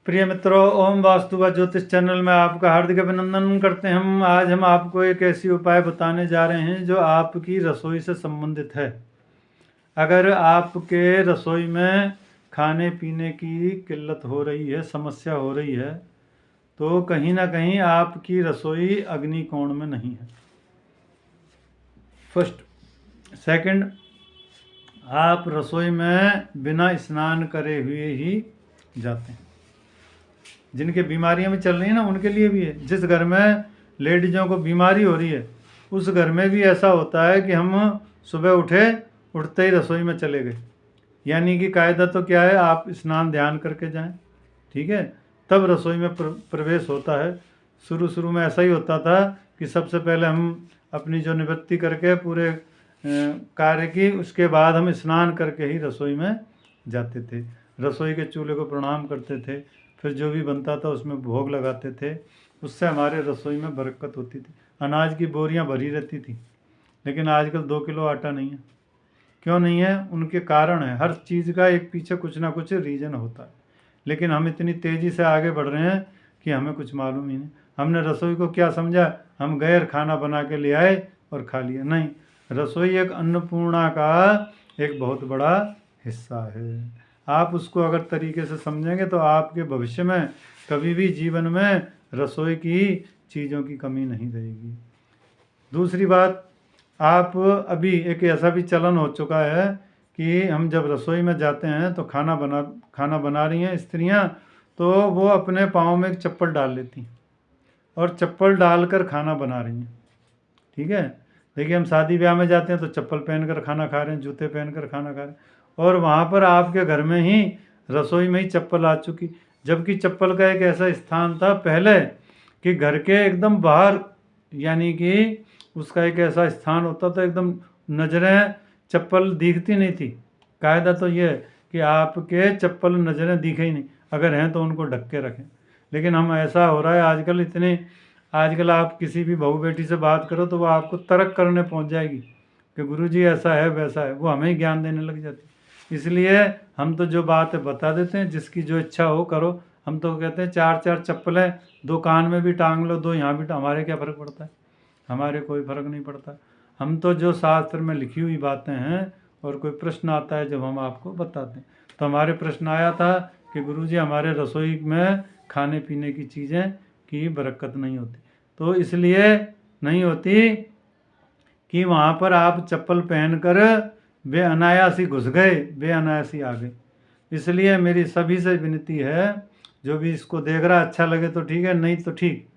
प्रिय मित्रों, ओम वास्तु व ज्योतिष चैनल में आपका हार्दिक अभिनंदन करते हैं। आज हम आपको एक ऐसी उपाय बताने जा रहे हैं जो आपकी रसोई से संबंधित है। अगर आपके रसोई में खाने पीने की किल्लत हो रही है, समस्या हो रही है, तो कहीं ना कहीं आपकी रसोई अग्नि कोण में नहीं है। फर्स्ट। सेकंड, आप रसोई में बिना स्नान करे हुए ही जाते हैं। जिनके बीमारियां भी चल रही हैं ना, उनके लिए भी है। जिस घर में लेडीज़ों को बीमारी हो रही है, उस घर में भी ऐसा होता है कि हम सुबह उठते ही रसोई में चले गए। यानी कि कायदा तो क्या है, आप स्नान ध्यान करके जाएं, ठीक है, तब रसोई में प्रवेश होता है। शुरू में ऐसा ही होता था कि सबसे पहले हम अपनी जो निवृत्ति करके पूरे कार्य की, उसके बाद हम स्नान करके ही रसोई में जाते थे। रसोई के चूल्हे को प्रणाम करते थे, फिर जो भी बनता था उसमें भोग लगाते थे। उससे हमारे रसोई में बरकत होती थी। अनाज की बोरियां भरी रहती थी। लेकिन आजकल 2 किलो आटा नहीं है। क्यों नहीं है? उनके कारण है। हर चीज़ का एक पीछे कुछ ना कुछ रीज़न होता है। लेकिन हम इतनी तेज़ी से आगे बढ़ रहे हैं कि हमें कुछ मालूम ही नहीं। हमने रसोई को क्या समझा, हम गए और खाना बना के ले आए और खा लिया। नहीं, रसोई एक अन्नपूर्णा का एक बहुत बड़ा हिस्सा है। आप उसको अगर तरीके से समझेंगे तो आपके भविष्य में कभी भी जीवन में रसोई की चीज़ों की कमी नहीं रहेगी। दूसरी बात, आप अभी एक ऐसा भी चलन हो चुका है कि हम जब रसोई में जाते हैं तो खाना बना रही हैं स्त्रियां, तो वो अपने पाँव में एक चप्पल डाल लेती हैं और चप्पल डालकर खाना बना रही हैं। ठीक है, देखिए हम शादी ब्याह में जाते हैं तो चप्पल पहनकर खाना खा रहे हैं, जूते पहनकर खाना खा रहे हैं, और वहाँ पर आपके घर में ही रसोई में ही चप्पल आ चुकी। जबकि चप्पल का एक ऐसा स्थान था पहले कि घर के एकदम बाहर, यानी कि उसका एक ऐसा स्थान होता था, एकदम नज़रें चप्पल दिखती नहीं थी। कायदा तो ये कि आपके चप्पल नज़रें दिखे ही नहीं, अगर हैं तो उनको ढक के रखें। लेकिन हम ऐसा हो रहा है आजकल आप किसी भी बहू बेटी से बात करो तो वो आपको तर्क करने पहुंच जाएगी कि गुरुजी ऐसा है वैसा है, वो हमें ही ज्ञान देने लग जाती। इसलिए हम तो जो बात है बता देते हैं, जिसकी जो इच्छा हो करो। हम तो कहते हैं 4 चप्पलें 2 कान में भी टांग लो, 2 यहाँ भी हमारे क्या फ़र्क पड़ता है? हमारे कोई फ़र्क नहीं पड़ता। हम तो जो शास्त्र में लिखी हुई बातें हैं, और कोई प्रश्न आता है जब हम आपको बताते हैं। तो हमारे प्रश्न आया था कि गुरुजी हमारे रसोई में खाने पीने की चीज़ें की बरकत नहीं होती। तो इसलिए नहीं होती कि वहाँ पर आप चप्पल पहनकर बेअनायास ही घुस गए, बेअनायास ही आ गए। इसलिए मेरी सभी से विनती है, जो भी इसको देख रहा अच्छा लगे तो ठीक है, नहीं तो ठीक,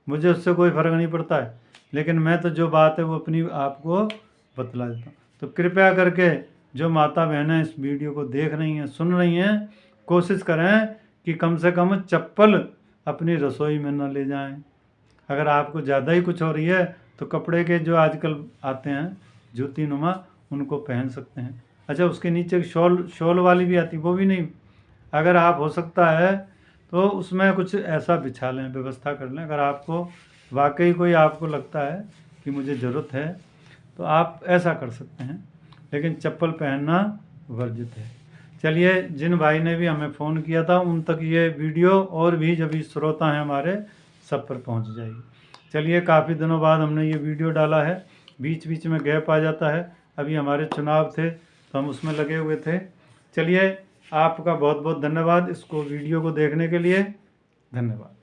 मुझे उससे कोई फ़र्क नहीं पड़ता है। लेकिन मैं तो जो बात है वो अपनी आपको बतला देता हूँ। तो कृपया करके जो माता बहनें इस वीडियो को देख रही हैं, सुन रही हैं, कोशिश करें कि कम से कम चप्पल अपनी रसोई में न ले जाएं। अगर आपको ज़्यादा ही कुछ हो रही है तो कपड़े के जो आजकल आते हैं जूती नुमा, उनको पहन सकते हैं। अच्छा, उसके नीचे शॉल वाली भी आती, वो भी नहीं। अगर आप हो सकता है तो उसमें कुछ ऐसा बिछा लें, व्यवस्था कर लें। अगर आपको वाकई कोई आपको लगता है कि मुझे ज़रूरत है तो आप ऐसा कर सकते हैं, लेकिन चप्पल पहनना वर्जित है। चलिए, जिन भाई ने भी हमें फ़ोन किया था उन तक ये वीडियो और भी जो भी श्रोता हैं हमारे, सब पर पहुंच जाएगी। चलिए, काफ़ी दिनों बाद हमने ये वीडियो डाला है, बीच बीच में गैप आ जाता है। अभी हमारे चुनाव थे तो हम उसमें लगे हुए थे। चलिए, आपका बहुत बहुत धन्यवाद इसको वीडियो को देखने के लिए। धन्यवाद।